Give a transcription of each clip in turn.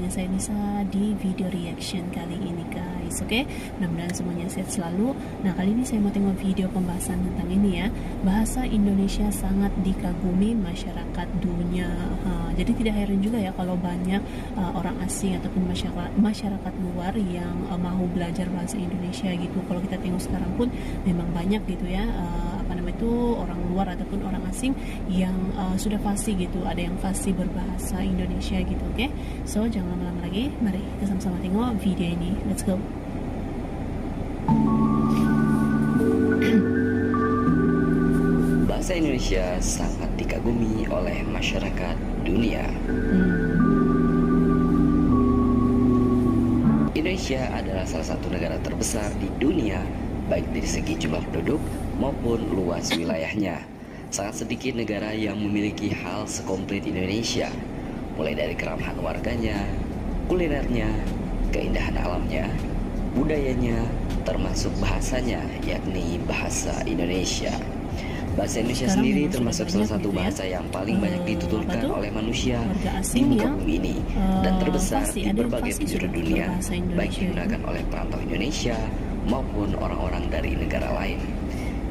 dengan saya Nisa di video reaction kali ini guys. Oke, mudah-mudahan semuanya sehat selalu. Nah, kali ini saya mau tengok video pembahasan tentang ini ya. Bahasa Indonesia sangat dikagumi masyarakat dunia. Jadi tidak heran juga ya kalau banyak orang asing ataupun masyarakat luar yang mau belajar bahasa Indonesia gitu. Kalau kita tengok sekarang pun memang banyak gitu ya, orang luar ataupun orang asing yang sudah fasih gitu, ada yang fasih berbahasa Indonesia gitu. Oke, so jangan lama-lama lagi, mari kita sama-sama tengok video ini. Let's go. Bahasa Indonesia sangat dikagumi oleh masyarakat dunia. Indonesia adalah salah satu negara terbesar di dunia, baik dari segi jumlah penduduk maupun luas wilayahnya. Sangat sedikit negara yang memiliki hal sekomplit Indonesia, mulai dari keramahan warganya, kulinernya, keindahan alamnya, budayanya, termasuk bahasanya, yakni bahasa Indonesia. Bahasa Indonesia sendiri termasuk salah satu bahasa yang paling banyak dituturkan oleh manusia di muka bumi ini dan terbesar di berbagai penjuru dunia, baik digunakan oleh perantau Indonesia maupun orang-orang dari negara lain.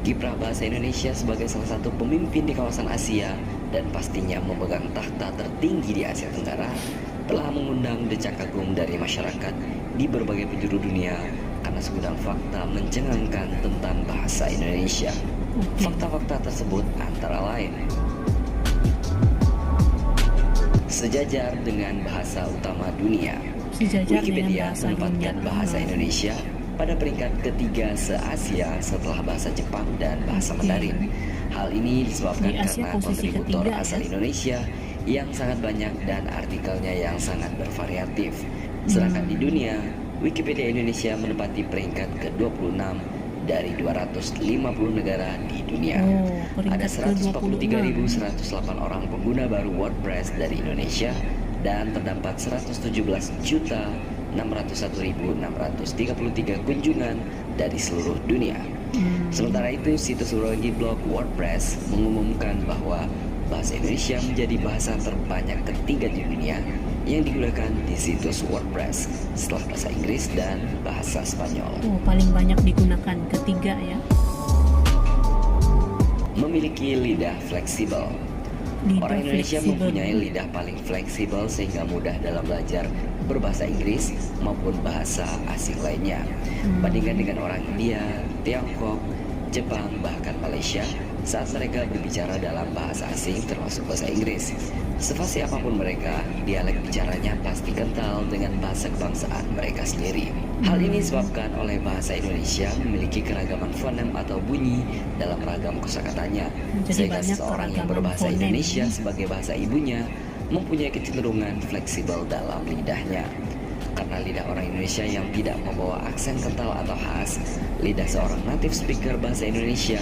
Kiprah bahasa Indonesia sebagai salah satu pemimpin di kawasan Asia dan pastinya memegang tahta tertinggi di Asia Tenggara telah mengundang decak kagum dari masyarakat di berbagai penjuru dunia karena segudang fakta mencengangkan tentang bahasa Indonesia. Fakta-fakta tersebut antara lain: sejajar dengan bahasa utama dunia, Wikipedia menempatkan bahasa Indonesia pada peringkat ketiga se-Asia setelah bahasa Jepang dan bahasa Mandarin. Hal ini disebabkan karena kontributor asal Indonesia yang sangat banyak dan artikelnya yang sangat bervariatif. Sedangkan di dunia, Wikipedia Indonesia menempati peringkat ke-26 dari 250 negara di dunia. Ada 143.108 orang pengguna baru WordPress dari Indonesia dan terdapat 117.601.633 kunjungan dari seluruh dunia. Sementara itu, situs blogi blog WordPress mengumumkan bahwa bahasa Indonesia menjadi bahasa terbanyak ketiga di dunia yang digunakan di situs WordPress setelah bahasa Inggris dan bahasa Spanyol. Paling banyak digunakan ketiga ya. Memiliki lidah fleksibel. Orang Indonesia mempunyai lidah paling fleksibel sehingga mudah dalam belajar berbahasa Inggris maupun bahasa asing lainnya. Bandingkan dengan orang India, Tiongkok, Jepang, bahkan Malaysia saat mereka berbicara dalam bahasa asing termasuk bahasa Inggris. Sefasih apapun mereka, dialek bicaranya pasti kental dengan bahasa kebangsaan mereka sendiri. Hal ini disebabkan oleh bahasa Indonesia memiliki keragaman fonem atau bunyi dalam ragam kosakatanya, sehingga seseorang yang berbahasa Indonesia sebagai bahasa ibunya mempunyai kecenderungan fleksibel dalam lidahnya. Karena lidah orang Indonesia yang tidak membawa aksen kental atau khas, lidah seorang native speaker bahasa Indonesia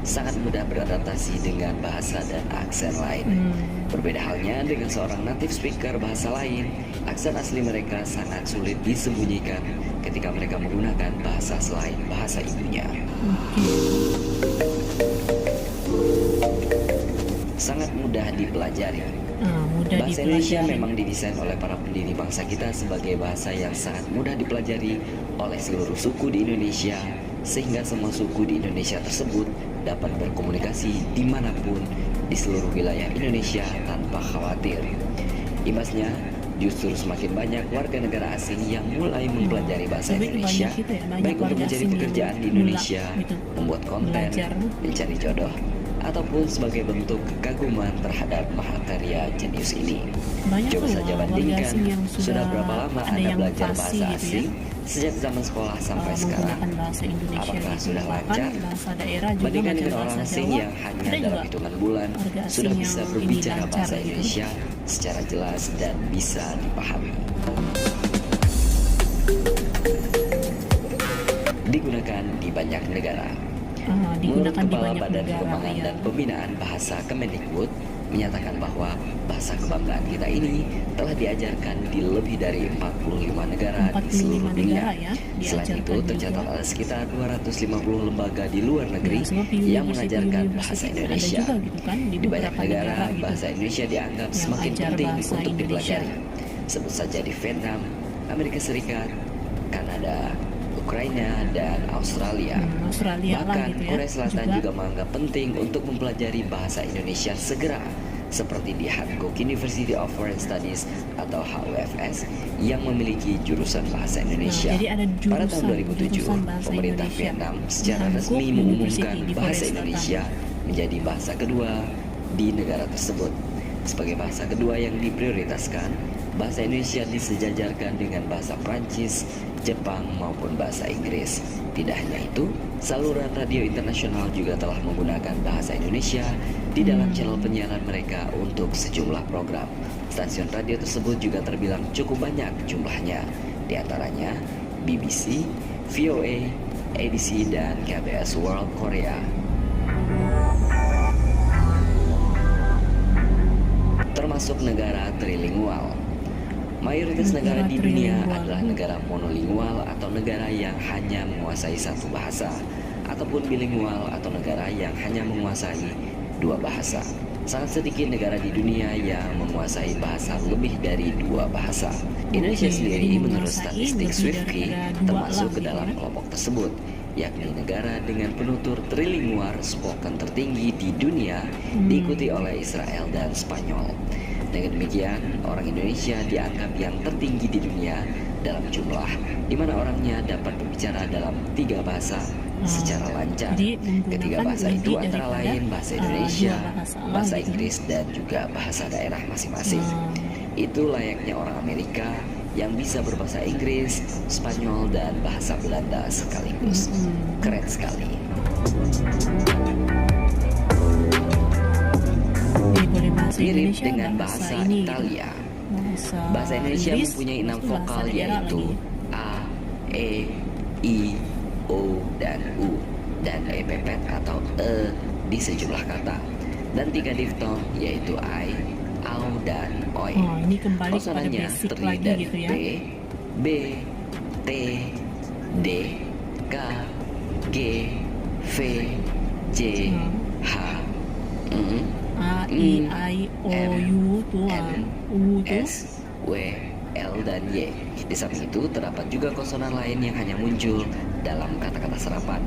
sangat mudah beradaptasi dengan bahasa dan aksen lain. Berbeda halnya dengan seorang native speaker bahasa lain, aksen asli mereka sangat sulit disembunyikan ketika mereka menggunakan bahasa selain bahasa ibunya. Sangat mudah dipelajari. Bahasa Indonesia memang didesain oleh para pendiri bangsa kita sebagai bahasa yang sangat mudah dipelajari oleh seluruh suku di Indonesia, sehingga semua suku di Indonesia tersebut dapat berkomunikasi dimanapun di seluruh wilayah Indonesia tanpa khawatir. Imbasnya, justru semakin banyak warga negara asing yang mulai mempelajari bahasa Indonesia, baik untuk mencari pekerjaan di Indonesia, membuat konten, mencari jodoh, ataupun sebagai bentuk kekaguman terhadap mahakarya jenius ini. Coba saja bandingkan, sudah berapa lama Anda belajar bahasa asing sejak zaman sekolah sampai sekarang? Apakah sudah lancar? Bandingkan dengan orang asing yang hanya dalam hitungan bulan sudah bisa berbicara bahasa Indonesia secara jelas dan bisa dipahami. Digunakan di banyak negara. Menurut Kepala Badan Pengembangan dan Pembinaan Bahasa Kemendikbud menyatakan bahwa bahasa kebanggaan kita ini telah diajarkan di lebih dari 45 negara di seluruh dunia. Selain itu, tercatat ada sekitar 250 lembaga di luar negeri yang mengajarkan bahasa Indonesia. Di banyak negara, bahasa Indonesia dianggap semakin penting untuk dipelajari. Sebut saja di Vietnam, Amerika Serikat, Kanada, Ukraina, dan Australia. Australia lah Bahkan gitu ya. Korea Selatan juga menganggap penting untuk mempelajari bahasa Indonesia segera, seperti di Hankook University of Foreign Studies atau HUFS yang memiliki jurusan bahasa Indonesia. Jadi ada Pada tahun 2007, pemerintah Indonesia. Vietnam secara Hankook resmi University mengumumkan di bahasa Korea Indonesia menjadi bahasa kedua di negara tersebut. Sebagai bahasa kedua yang diprioritaskan, bahasa Indonesia disejajarkan dengan bahasa Prancis, Jepang maupun bahasa Inggris. Tidak hanya itu, saluran radio internasional juga telah menggunakan bahasa Indonesia di dalam channel penyiaran mereka untuk sejumlah program. Stasiun radio tersebut juga terbilang cukup banyak jumlahnya, di antaranya BBC, VOA, ABC, dan KBS World Korea. Termasuk negara trilingual. Mayoritas negara di dunia adalah negara monolingual atau negara yang hanya menguasai satu bahasa, ataupun bilingual atau negara yang hanya menguasai dua bahasa. Sangat sedikit negara di dunia yang menguasai bahasa lebih dari dua bahasa. Indonesia sendiri menurut statistik SWIFT termasuk ke dalam kelompok tersebut, yakni negara dengan penutur trilingual spoken tertinggi di dunia, diikuti oleh Israel dan Spanyol. Dengan demikian, orang Indonesia dianggap yang tertinggi di dunia dalam jumlah, di mana orangnya dapat berbicara dalam 3 bahasa secara lancar. Ketiga bahasa itu antara lain bahasa Indonesia, bahasa Inggris, dan juga bahasa daerah masing-masing. Itu layaknya orang Amerika yang bisa berbahasa Inggris, Spanyol, dan bahasa Belanda sekaligus. Keren sekali. Mirip dengan bahasa Italia. Bahasa Indonesia mempunyai 6 vokal yaitu A, E, I, O, dan U, dan epepet atau E di sejumlah kata, dan 3 diftong yaitu I, AU, dan OI. Konsonannya terdiri dari gitu ya. P, B, T, D, K, G, V, J, H, A, I, O, U, U, S, W, L, dan Y. Di samping itu terdapat juga konsonan lain yang hanya muncul dalam kata-kata serapan,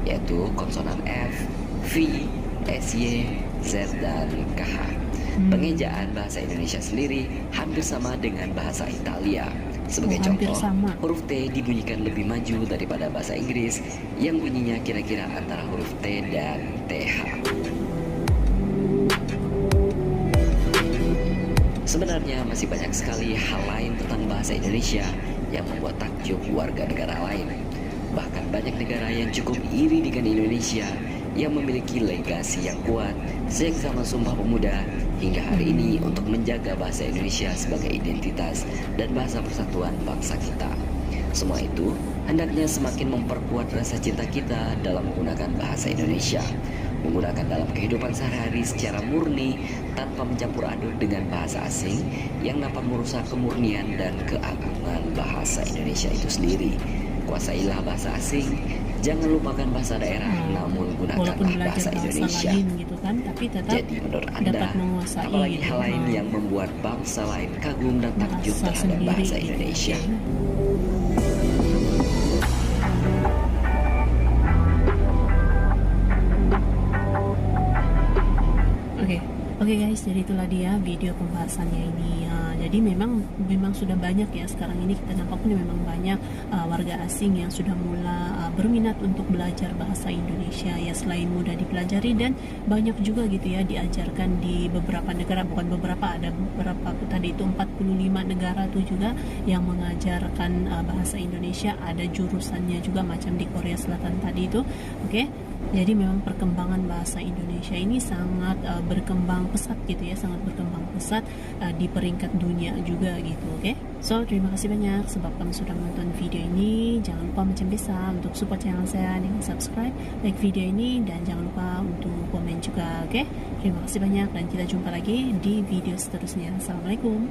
yaitu konsonan F, V, SY, Z, dan KH. Pengejaan bahasa Indonesia sendiri hampir sama dengan bahasa Italia. Sebagai contoh, huruf T dibunyikan lebih maju daripada bahasa Inggris yang bunyinya kira-kira antara huruf T dan TH. Sebenarnya masih banyak sekali hal lain tentang bahasa Indonesia yang membuat takjub warga negara lain. Bahkan banyak negara yang cukup iri dengan Indonesia yang memiliki legasi yang kuat sejak zaman Sumpah Pemuda hingga hari ini untuk menjaga bahasa Indonesia sebagai identitas dan bahasa persatuan bangsa kita. Semua itu hendaknya semakin memperkuat rasa cinta kita dalam menggunakan bahasa Indonesia, menggunakan dalam kehidupan sehari-hari secara murni tanpa mencampur aduk dengan bahasa asing yang dapat merusak kemurnian dan keagungan bahasa Indonesia itu sendiri. Kuasailah bahasa asing, jangan lupakan bahasa daerah, namun gunakanlah bahasa Indonesia. Gitu kan, tapi tetap jadi menurut Anda, apalagi hal lain yang membuat bangsa lain kagum dan takjub terhadap bahasa Indonesia? Oke guys, jadi itulah dia video pembahasannya ini. Jadi memang sudah banyak ya sekarang ini kita nampaknya memang banyak warga asing yang sudah mulai berminat untuk belajar bahasa Indonesia ya, selain mudah dipelajari dan banyak juga gitu ya diajarkan di beberapa negara, bukan beberapa, ada beberapa tadi itu 45 negara tuh juga yang mengajarkan bahasa Indonesia, ada jurusannya juga macam di Korea Selatan tadi itu. Oke. Jadi memang perkembangan bahasa Indonesia ini sangat berkembang pesat gitu ya, sangat berkembang pesat di peringkat dunia juga gitu. Oke. So terima kasih banyak sebab kamu sudah menonton video ini. Jangan lupa macam biasa untuk support channel saya dengan subscribe, like video ini, dan jangan lupa untuk komen juga. Oke. Terima kasih banyak dan kita jumpa lagi di video seterusnya. Assalamualaikum.